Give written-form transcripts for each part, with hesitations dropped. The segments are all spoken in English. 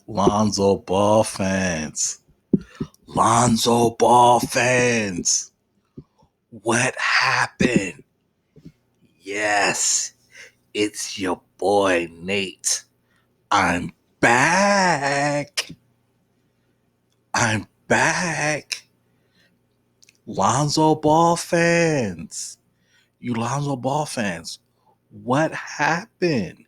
Lonzo Ball fans. Lonzo Ball fans. What happened? Yes, it's your boy Nate. I'm back. I'm back. Lonzo Ball fans. You Lonzo Ball fans. What happened?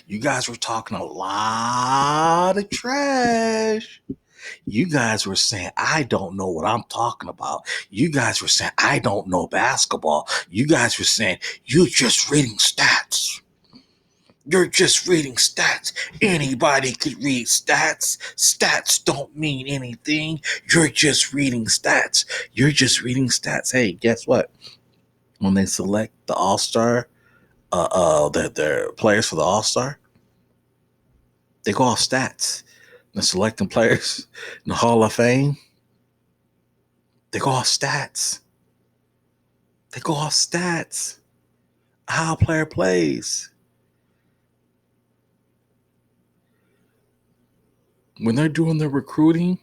You guys were talking a lot of trash. You guys were saying, I don't know what I'm talking about. You guys were saying, I don't know basketball. You guys were saying, you're just reading stats. You're just reading stats. Anybody could read stats. Stats don't mean anything. You're just reading stats. You're just reading stats. Hey, guess what? When they select the All-Star, their players for the All-Star, they go off stats. They're selecting players in the Hall of Fame. They go off stats. They go off stats. How a player plays. When they're doing their recruiting,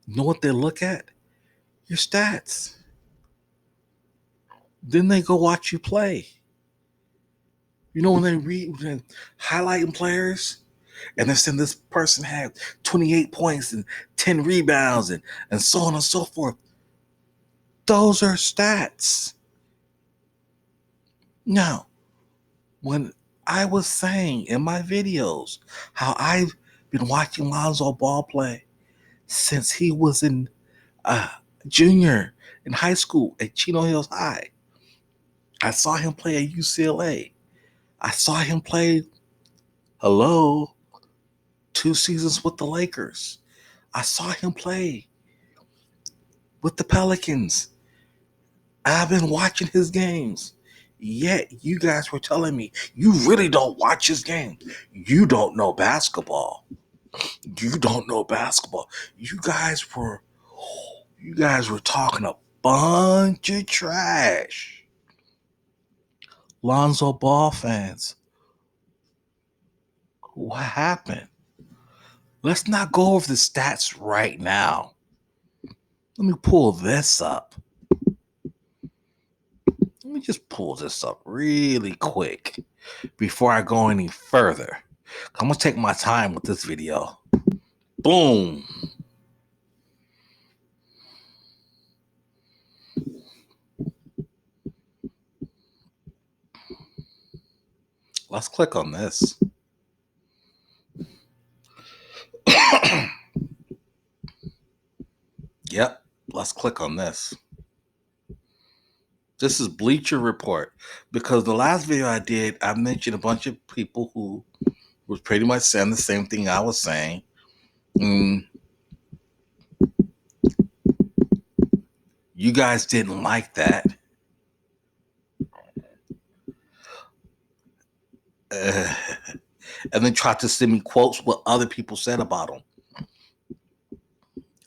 you know what they look at? Your stats. Then they go watch you play. You know when they highlighting players and they're saying this person had 28 points and 10 rebounds and so on and so forth. Those are stats. Now, when I was saying in my videos how I've been watching Lonzo Ball play since he was in junior in high school at Chino Hills High. I saw him play at UCLA. I saw him play, 2 seasons with the Lakers. I saw him play with the Pelicans. I've been watching his games. Yet you guys were telling me you really don't watch his game. You don't know basketball. You don't know basketball. You guys were talking a bunch of trash. Lonzo Ball fans, what happened? Let's not go over the stats right now. Let me pull this up. Let me just pull this up really quick before I go any further. I'm going to take my time with this video. Boom. Let's click on this. Yep, let's click on this. This is Bleacher Report. Because the last video I did, I mentioned a bunch of people who was pretty much saying the same thing I was saying. You guys didn't like that. And then tried to send me quotes what other people said about him.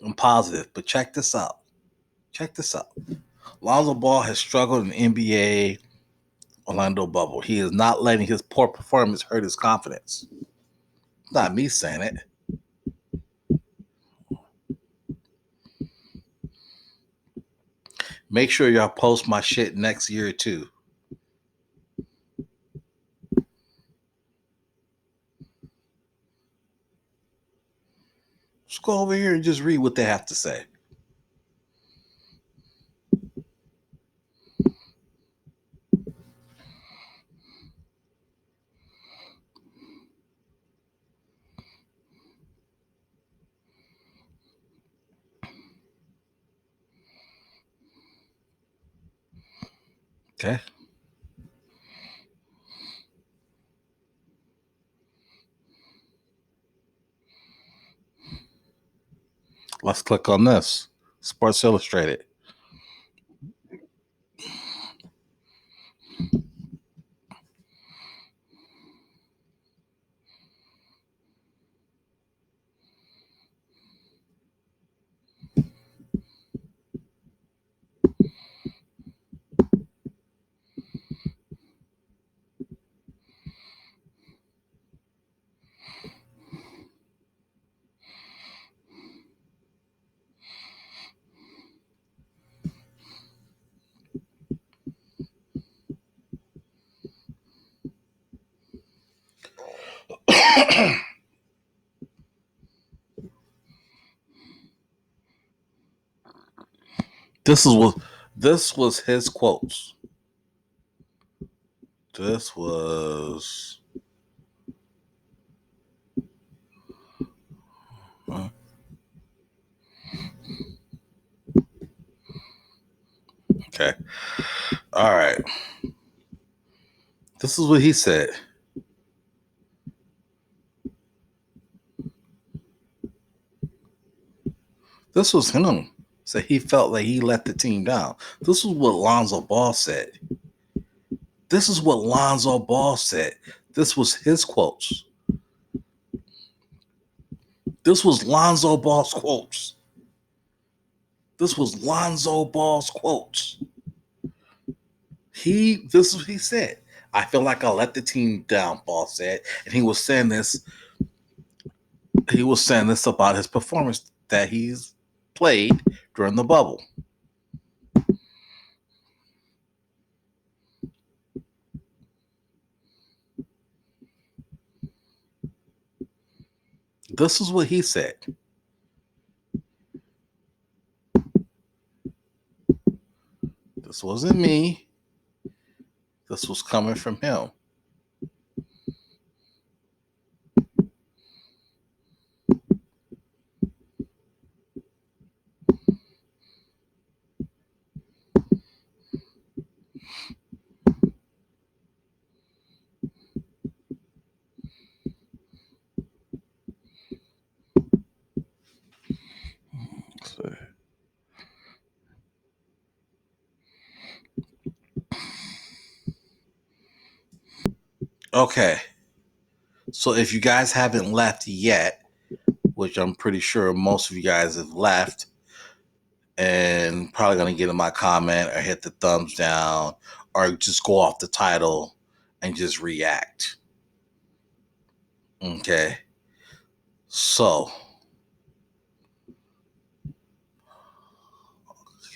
I'm positive, but check this out. Lonzo Ball has struggled in the NBA Orlando bubble. He is not letting his poor performance hurt his confidence. Not me saying it. Make sure y'all post my shit next year too. Just go over here and just read what they have to say. Okay. Let's click on this. Sports Illustrated. This is what this was his quotes. This was okay. All right. This is what he said. This was him. So he felt like he let the team down. This is what Lonzo Ball said. This is what Lonzo Ball said. This was his quotes. This was Lonzo Ball's quotes. This was Lonzo Ball's quotes. This is what he said. I feel like I let the team down, Ball said. And he was saying this about his performance that he's played during the bubble. This is what he said. This wasn't me. This was coming from him. Okay. So if you guys haven't left yet, which I'm pretty sure most of you guys have left, and probably going to get in my comment or hit the thumbs down or just go off the title and just react. Okay. So,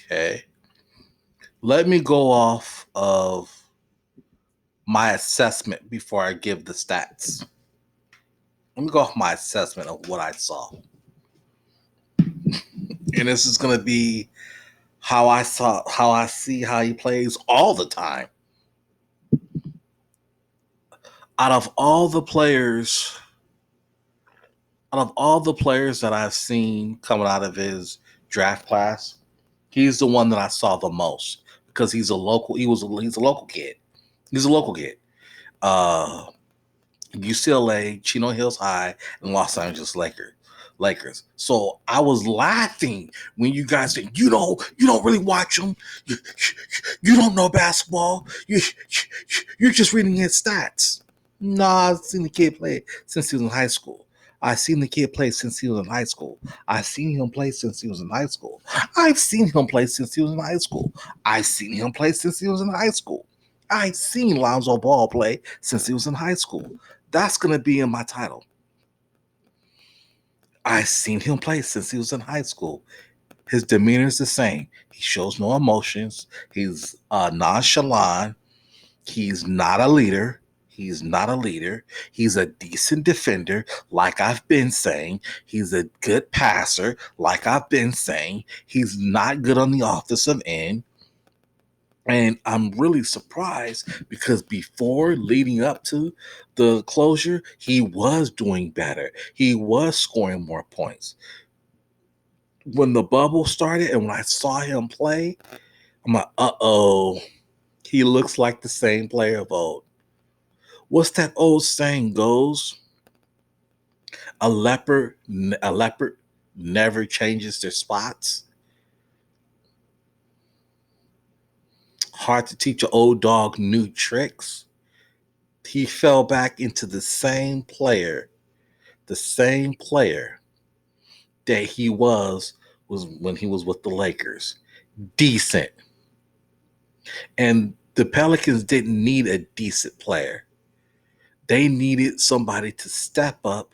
okay. Let me go off of my assessment before I give the stats. Let me go off my assessment of what I saw. And this is going to be how I see how he plays all the time. Out of all the players that I've seen coming out of his draft class, he's the one that I saw the most because he's a local kid. He's a local kid. UCLA, Chino Hills High, and Los Angeles Lakers. So I was laughing when you guys said you don't really watch them. You don't know basketball. You're just reading his stats. No, I've seen the kid play since he was in high school. I've seen the kid play since he was in high school. I've seen him play since he was in high school. I've seen him play since he was in high school. I've seen him play since he was in high school. I've seen Lonzo Ball play since he was in high school. That's going to be in my title. I've seen him play since he was in high school. His demeanor is the same. He shows no emotions. He's nonchalant. He's not a leader. He's a decent defender, like I've been saying. He's a good passer, like I've been saying. He's not good on the offensive end. And I'm really surprised because before leading up to the closure, he was doing better. He was scoring more points. When the bubble started and when I saw him play, I'm like, uh-oh, he looks like the same player of old. What's that old saying goes? A leopard never changes their spots. Hard to teach an old dog new tricks. He fell back into the same player that he was when he was with the Lakers. Decent. And the Pelicans didn't need a decent player. They needed somebody to step up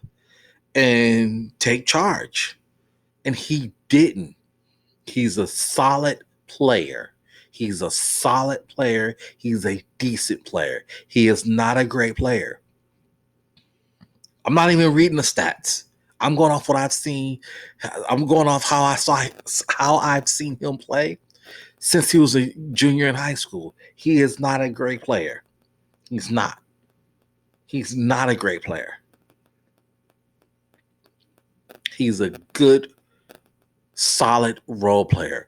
and take charge. And he didn't. He's a solid player. He's a decent player. He is not a great player. I'm not even reading the stats. I'm going off what I've seen. I'm going off how I've seen him play. since he was a junior in high school. He is not a great player. He's not. He's not a great player. He's a good, solid role player.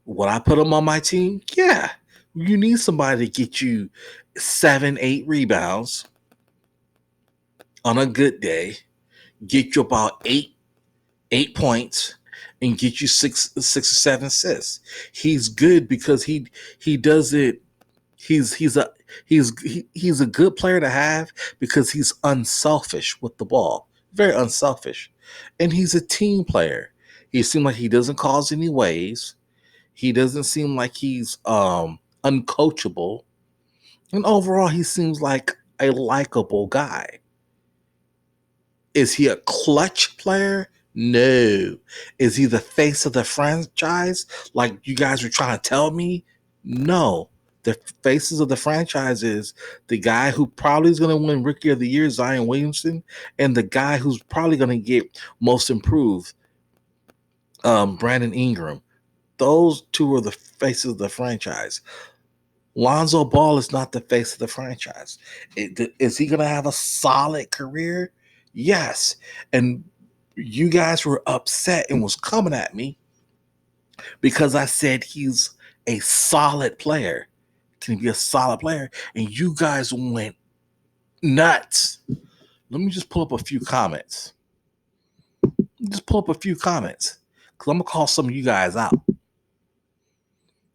Would I put him on my team? Yeah. You need somebody to get you 7, 8 rebounds on a good day, get you about 8 points, and get you six or seven assists. He's good because he does it. He's a he's a good player to have because he's unselfish with the ball, very unselfish, and he's a team player. He seems like he doesn't cause any waves. He doesn't seem like he's uncoachable, and overall, he seems like a likable guy. Is he a clutch player? No. Is he the face of the franchise like you guys were trying to tell me? No. The faces of the franchise is the guy who probably is going to win Rookie of the Year, Zion Williamson, and the guy who's probably going to get most improved, Brandon Ingram. Those two are the faces of the franchise. Lonzo Ball is not the face of the franchise. Is he going to have a solid career? Yes. And you guys were upset and was coming at me because I said he's a solid player. Can he be a solid player? And you guys went nuts. Let me just pull up a few comments. Just pull up a few comments because I'm going to call some of you guys out.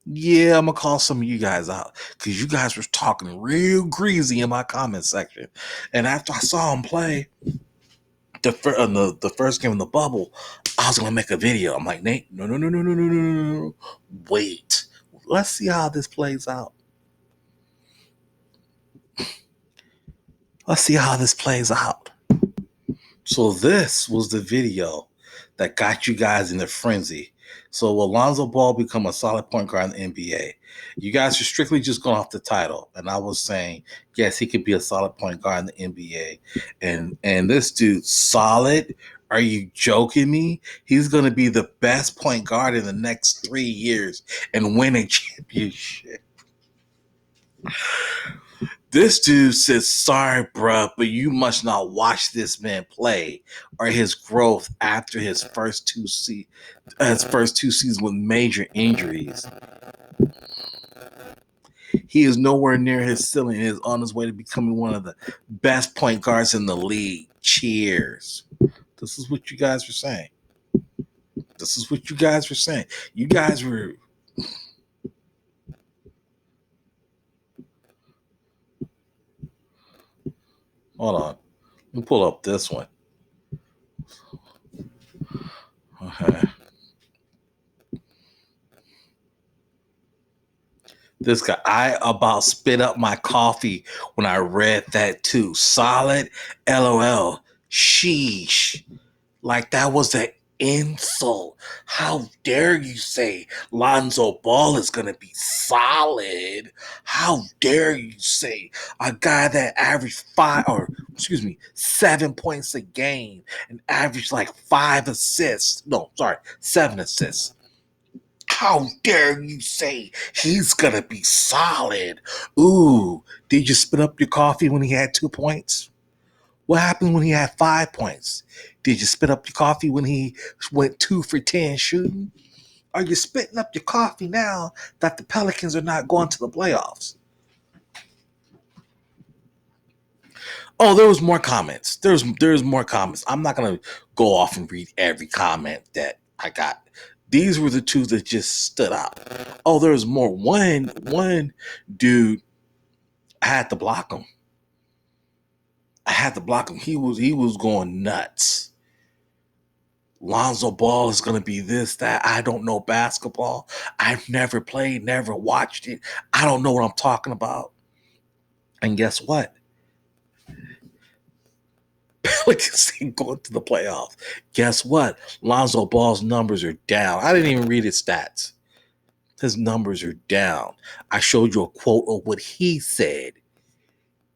Yeah, I'm gonna call some of you guys out because you guys were talking real greasy in my comment section. And after I saw him play the first game in the bubble, I was gonna make a video. I'm like, Nate, no, no, no, no, no, no, no, no, no. Wait. Let's see how this plays out. Let's see how this plays out. So this was the video that got you guys in a frenzy. So will Lonzo Ball become a solid point guard in the NBA? You guys are strictly just going off the title. And I was saying, yes, he could be a solid point guard in the NBA. And this dude, solid? Are you joking me? He's going to be the best point guard in the next 3 years and win a championship. This dude says, sorry, bruh, but you must not watch this man play or his growth after his first two seasons with major injuries. He is nowhere near his ceiling and is on his way to becoming one of the best point guards in the league. Cheers. This is what you guys were saying. This is what you guys were saying. You guys were... Hold on. Let me pull up this one. Okay. This guy, I about spit up my coffee when I read that too. Solid, LOL. Sheesh. Like that was an insult. How dare you say Lonzo Ball is going to be solid? How dare you say a guy that averaged 7 points a game and averaged like 5 assists. No, sorry, 7 assists. How dare you say he's gonna be solid? Ooh, did you spit up your coffee when he had 2 points? What happened when he had 5 points? Did you spit up your coffee when he went 2 for 10 shooting? Are you spitting up your coffee now that the Pelicans are not going to the playoffs? Oh, there was more comments. There's more comments. I'm not gonna go off and read every comment that I got. These were the two that just stood out. Oh, there's more. One dude, I had to block him. He was going nuts. Lonzo Ball is going to be this, that. I don't know basketball. I've never played, never watched it. I don't know what I'm talking about. And guess what? Pelicans ain't going to the playoffs. Guess what? Lonzo Ball's numbers are down. I didn't even read his stats. His numbers are down. I showed you a quote of what he said.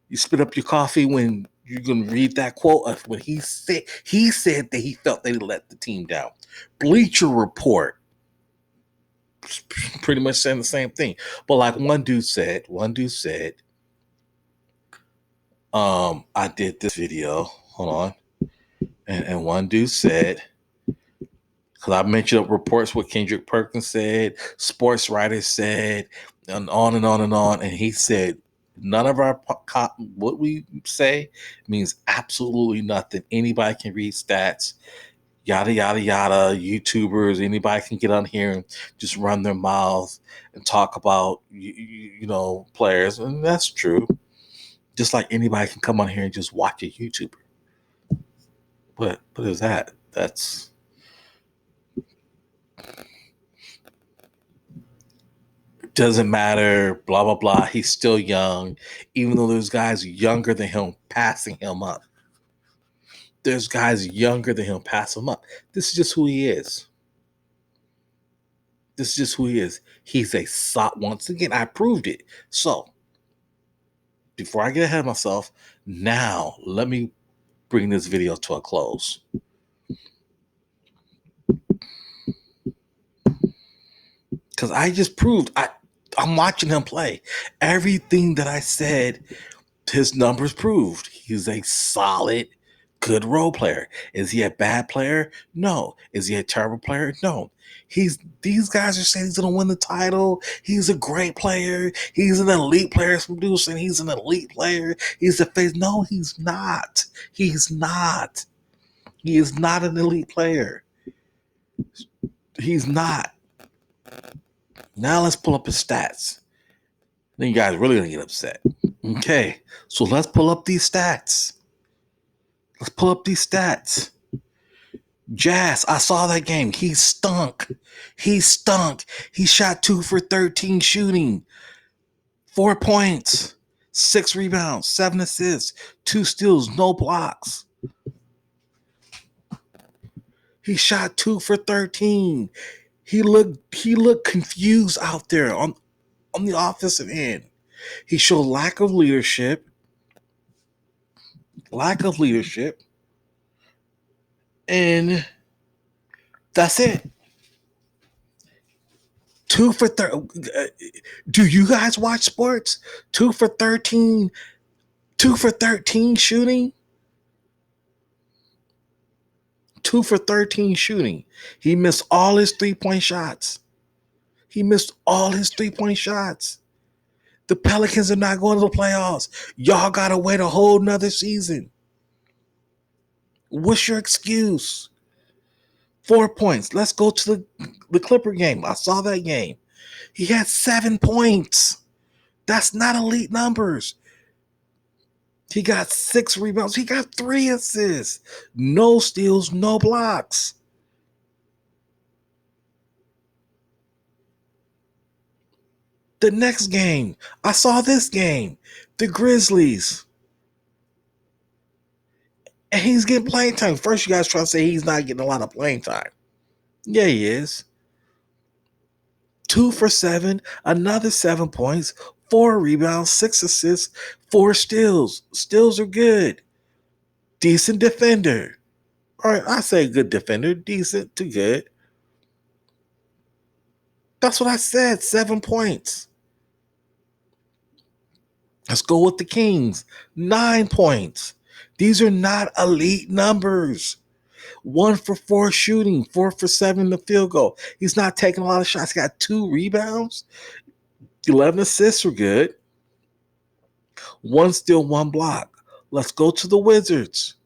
You spit up your coffee when you're going to read that quote of what he said. He said that he felt they let the team down. Bleacher Report. pretty much saying the same thing. But like one dude said, I did this video. Hold on. And one dude said, because I mentioned reports what Kendrick Perkins said, sports writers said, and on and on and on. And he said, none of our what we say means absolutely nothing. Anybody can read stats, yada yada yada. YouTubers, anybody can get on here and just run their mouths and talk about players, and that's true. Just like anybody can come on here and just watch a YouTuber. What is that? That's doesn't matter, blah, blah, blah. He's still young, even though there's guys younger than him passing him up. There's guys younger than him passing him up. This is just who he is. This is just who he is. He's a once again, I proved it. So, before I get ahead of myself, now let me bring this video to a close. Because I just proved, I'm watching him play. Everything that I said, his numbers proved. He's a solid, good role player. Is he a bad player? No. Is he a terrible player? No. These guys are saying he's gonna win the title. He's a great player. He's an elite player. Some dudes saying he's an elite player. He's a face. No, he's not. He's not. He is not an elite player. He's not. Now let's pull up his stats. Then you guys really gonna get upset. Okay, so let's pull up these stats. Jazz, I saw that game. He stunk. He shot 2 for 13 shooting, 4 points, 6 rebounds, 7 assists, 2 steals, no blocks. He shot 2 for 13. He looked confused out there on the offensive end. He showed lack of leadership. And that's it. 2 for 13. Do you guys watch sports? 2 for 13. 2 for 13 shooting. 2 for 13 shooting. He missed all his 3-point shots. The Pelicans are not going to the playoffs. Y'all got to wait a whole nother season. What's your excuse? 4 points. Let's go to the Clipper game. I saw that game. He had 7 points. That's not elite numbers. He got 6 rebounds. He got 3 assists. No steals, no blocks. The next game, I saw this game. The Grizzlies. And he's getting playing time. First, you guys try to say he's not getting a lot of playing time. Yeah, he is. 2 for 7, another 7 points, 4 rebounds, 6 assists, 4 steals. Steals are good. Decent defender. All right, I say good defender. Decent to good. That's what I said. 7 points. Let's go with the Kings. 9 points. These are not elite numbers. 1 for 4 shooting, 4 for 7 in the field goal. He's not taking a lot of shots. He got 2 rebounds. 11 assists are good. 1 steal, 1 block. Let's go to the Wizards.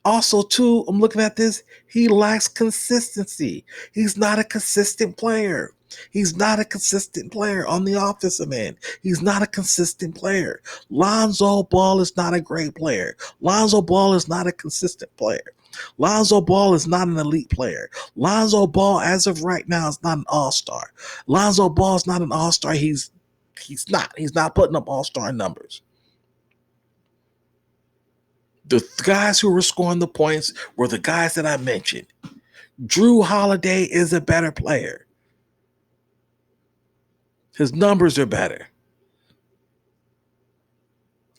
Also, too, I'm looking at this. He lacks consistency. He's not a consistent player. He's not a consistent player on the offensive end. He's not a consistent player. Lonzo Ball is not a great player. Lonzo Ball is not a consistent player. Lonzo Ball is not an elite player. Lonzo Ball, as of right now, is not an all-star. Lonzo Ball is not an all-star. He's not putting up all-star numbers. The guys who were scoring the points were the guys that I mentioned. Drew Holiday is a better player. His numbers are better.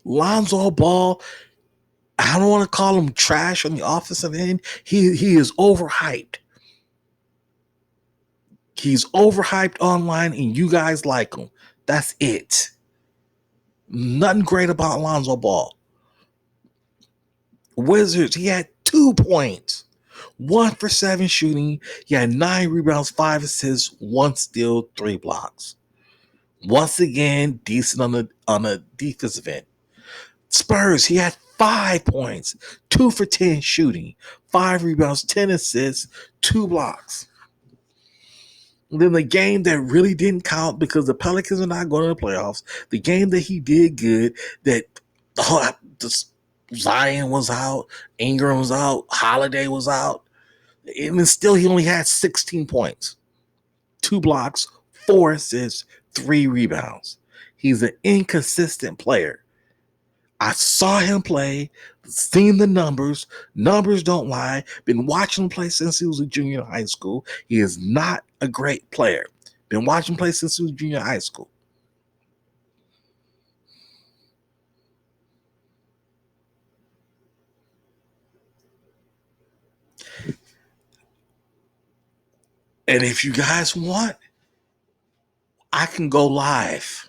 Lonzo Ball, I don't want to call him trash on the offensive end. He is overhyped. He's overhyped online and you guys like him. That's it. Nothing great about Lonzo Ball. Wizards, he had 2 points. 1 for 7 shooting. He had 9 rebounds, 5 assists, 1 steal, 3 blocks. Once again, decent on the defensive end. Spurs, he had 5 points, 2 for 10 shooting, 5 rebounds, 10 assists, 2 blocks. And then the game that really didn't count because the Pelicans are not going to the playoffs, the game that he did good, that the Zion was out, Ingram was out, Holiday was out, and then still he only had 16 points, 2 blocks, 4 assists, 3 rebounds. He's an inconsistent player. I saw him play, seen the numbers. Numbers don't lie. Been watching him play since he was a junior in high school. He is not a great player. Been watching him play since he was a junior in high school. And if you guys want, I can go live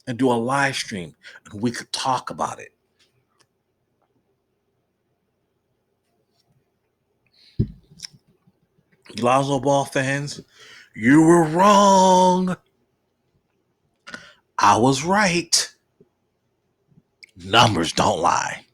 and do a live stream and we could talk about it. Lonzo Ball fans, you were wrong. I was right. Numbers don't lie.